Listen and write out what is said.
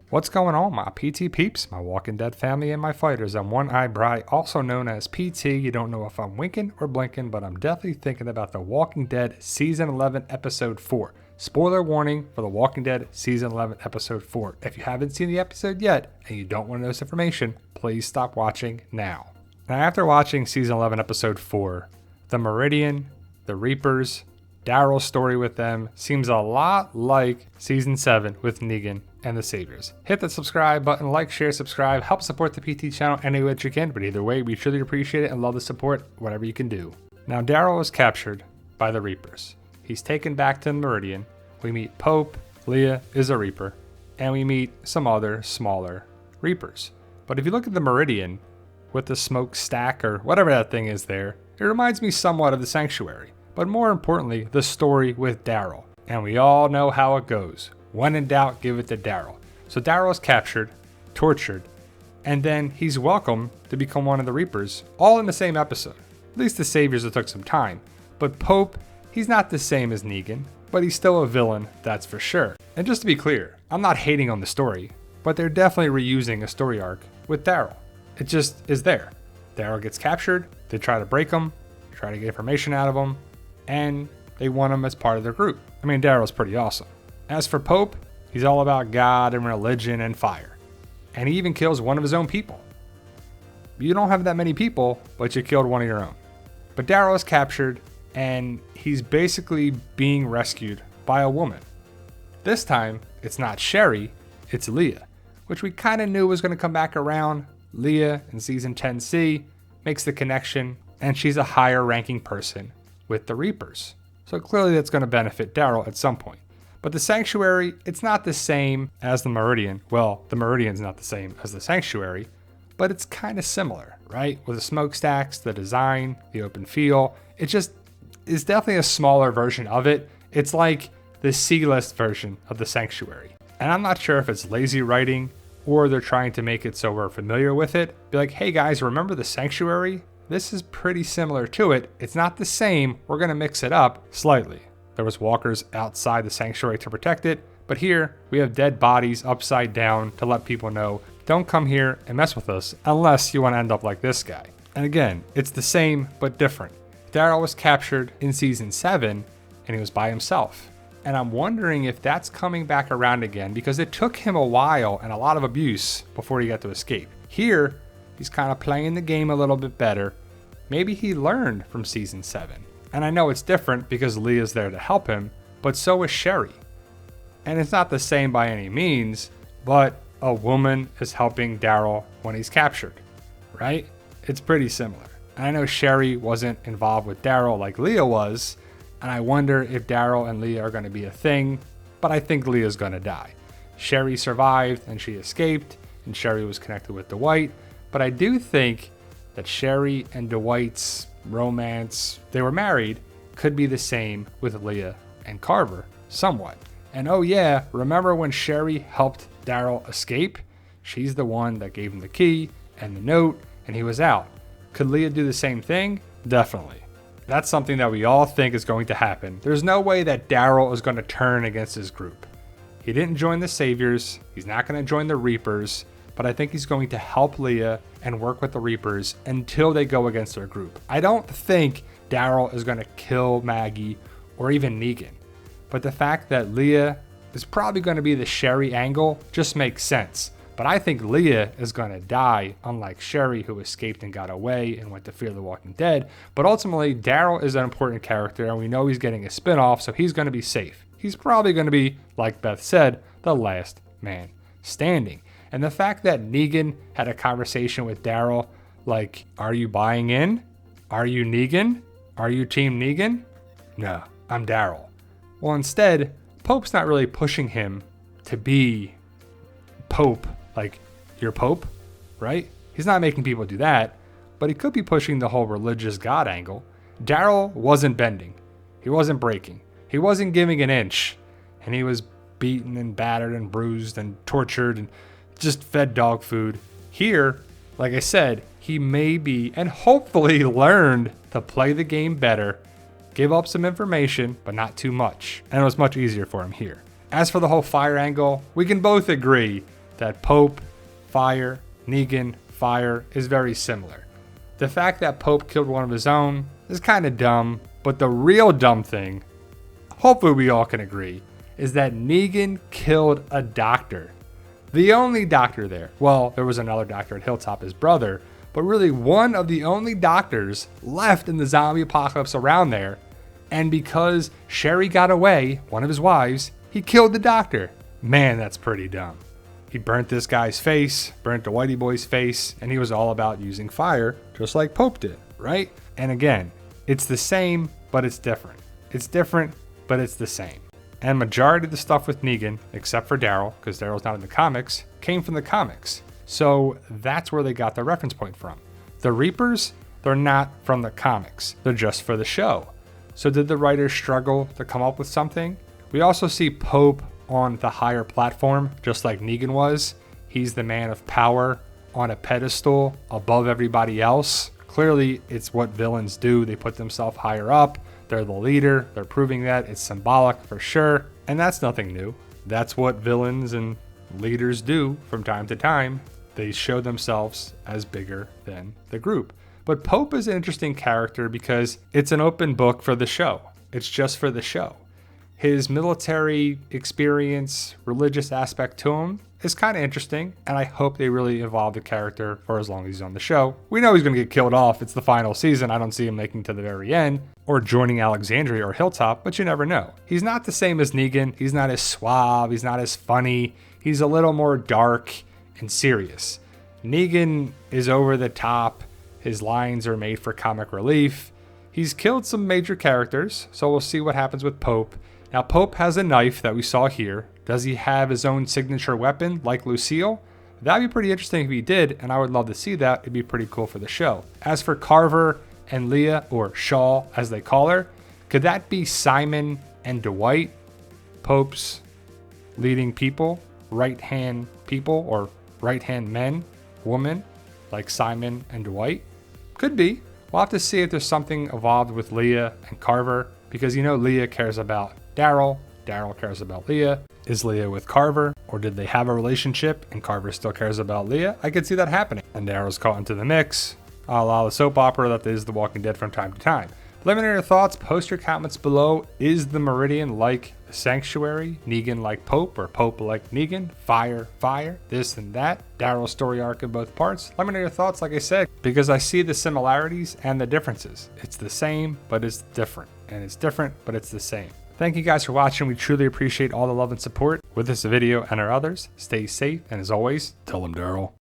What's going on, my PT peeps, my Walking Dead family, and my fighters? I'm One-Eyed Bry, also known as PT. You don't know if I'm winking or blinking, but I'm definitely thinking about The Walking Dead Season 11, Episode 4. Spoiler warning for The Walking Dead Season 11, Episode 4. If you haven't seen the episode yet, and you don't want to know this information, please stop watching now. Now, after watching Season 11, Episode 4, the Meridian, the Reapers, Daryl's story with them seems a lot like Season 7 with Negan and the Saviors. Hit the subscribe button, like, share, subscribe, help support the PT channel any way that you can, but either way, we truly appreciate it and love the support, whatever you can do. Now, Daryl is captured by the Reapers. He's taken back to the Meridian. We meet Pope, Leah is a Reaper, and we meet some other smaller Reapers. But if you look at the Meridian with the smokestack or whatever that thing is there, it reminds me somewhat of the Sanctuary. But more importantly, the story with Daryl. And we all know how it goes. When in doubt, give it to Daryl. So Daryl is captured, tortured, and then he's welcome to become one of the Reapers, all in the same episode. At least the Saviors, it took some time. But Pope, he's not the same as Negan, but he's still a villain, that's for sure. And just to be clear, I'm not hating on the story, but they're definitely reusing a story arc with Daryl. It just is there. Daryl gets captured, they try to break him, try to get information out of him, and they want him as part of their group. I mean, Daryl's pretty awesome. As for Pope, he's all about God and religion and fire. And he even kills one of his own people. You don't have that many people, but you killed one of your own. But Daryl is captured, and he's basically being rescued by a woman. This time, it's not Sherry, it's Leah, which we kind of knew was going to come back around. Leah in Season 10C makes the connection, and she's a higher ranking person with the Reapers. So clearly that's going to benefit Daryl at some point. But the Sanctuary, it's not the same as the Meridian. Well, the Meridian's not the same as the Sanctuary, but it's kind of similar, right? With the smokestacks, the design, the open feel. It just is definitely a smaller version of it. It's like the C-list version of the Sanctuary. And I'm not sure if it's lazy writing or they're trying to make it so we're familiar with it. Be like, hey guys, remember the Sanctuary? This is pretty similar to it. It's not the same. We're going to mix it up slightly. There was walkers outside the Sanctuary to protect it, but here we have dead bodies upside down to let people know, don't come here and mess with us unless you want to end up like this guy. And again, it's the same but different. Daryl was captured in Season 7 and he was by himself. And I'm wondering if that's coming back around again because it took him a while and a lot of abuse before he got to escape. Here, he's kind of playing the game a little bit better. Maybe he learned from Season 7. And I know it's different because Leah's there to help him, but so is Sherry. And it's not the same by any means, but a woman is helping Daryl when he's captured, right? It's pretty similar. And I know Sherry wasn't involved with Daryl like Leah was, and I wonder if Daryl and Leah are going to be a thing, but I think Leah's going to die. Sherry survived and she escaped, and Sherry was connected with Dwight, but I do think that Sherry and Dwight's romance, they were married, could be the same with Leah and Carver, somewhat. And oh yeah, remember when Sherry helped Daryl escape? She's the one that gave him the key and the note, and he was out. Could Leah do the same thing? Definitely. That's something that we all think is going to happen. There's no way that Daryl is going to turn against his group. He didn't join the Saviors, he's not going to join the Reapers, but I think he's going to help Leah and work with the Reapers until they go against their group. I don't think Daryl is going to kill Maggie or even Negan, but the fact that Leah is probably going to be the Sherry angle just makes sense. But I think Leah is going to die, unlike Sherry, who escaped and got away and went to Fear the Walking Dead. But ultimately, Daryl is an important character, and we know he's getting a spinoff, so he's going to be safe. He's probably going to be, like Beth said, the last man standing. And the fact that Negan had a conversation with Daryl, like, are you buying in? Are you Negan? Are you Team Negan? No, I'm Daryl. Well, instead, Pope's not really pushing him to be Pope, like, you're Pope, right? He's not making people do that, but he could be pushing the whole religious God angle. Daryl wasn't bending. He wasn't breaking. He wasn't giving an inch. And he was beaten and battered and bruised and tortured and just fed dog food. Here, like I said, he may be and hopefully learned to play the game better, give up some information, but not too much. And it was much easier for him here. As for the whole fire angle, we can both agree that Pope, fire, Negan, fire is very similar. The fact that Pope killed one of his own is kind of dumb, but the real dumb thing, hopefully we all can agree, is that Negan killed a doctor. The only doctor there. Well, there was another doctor at Hilltop, his brother, but really one of the only doctors left in the zombie apocalypse around there. And because Sherry got away, one of his wives, he killed the doctor. Man, that's pretty dumb. He burnt this guy's face, burnt the Whitey boy's face, and he was all about using fire, just like Pope did, right? And again, it's the same, but it's different. It's different, but it's the same. And majority of the stuff with Negan, except for Daryl, because Daryl's not in the comics, came from the comics. So that's where they got their reference point from. The Reapers, they're not from the comics. They're just for the show. So did the writers struggle to come up with something? We also see Pope on the higher platform, just like Negan was. He's the man of power on a pedestal above everybody else. Clearly, it's what villains do. They put themselves higher up. They're the leader. They're proving that. It's symbolic for sure. And that's nothing new. That's what villains and leaders do from time to time. They show themselves as bigger than the group. But Pope is an interesting character because it's an open book for the show. It's just for the show. His military experience, religious aspect to him is kind of interesting, and I hope they really evolve the character for as long as he's on the show. We know he's going to get killed off. It's the final season. I don't see him making to the very end or joining Alexandria or Hilltop, but you never know. He's not the same as Negan. He's not as suave. He's not as funny. He's a little more dark and serious. Negan is over the top. His lines are made for comic relief. He's killed some major characters, so we'll see what happens with Pope. Now, Pope has a knife that we saw here. Does he have his own signature weapon like Lucille? That'd be pretty interesting if he did, and I would love to see that. It'd be pretty cool for the show. As for Carver and Leah, or Shaw as they call her, could that be Simon and Dwight, Pope's leading people, right-hand people, or right-hand men, woman, like Simon and Dwight? Could be. We'll have to see if there's something evolved with Leah and Carver, because you know Leah cares about Daryl. Daryl cares about Leah. Is Leah with Carver, or did they have a relationship and Carver still cares about Leah? I could see that happening. And Daryl's caught into the mix, a la the soap opera that is The Walking Dead from time to time. Let me know your thoughts. Post your comments below. Is the Meridian like the Sanctuary? Negan like Pope, or Pope like Negan? Fire, this and that. Daryl's story arc in both parts. Let me know your thoughts, like I said, because I see the similarities and the differences. It's the same, but it's different. And it's different, but it's the same. Thank you guys for watching. We truly appreciate all the love and support with this video and our others. Stay safe, and as always, tell them Daryl.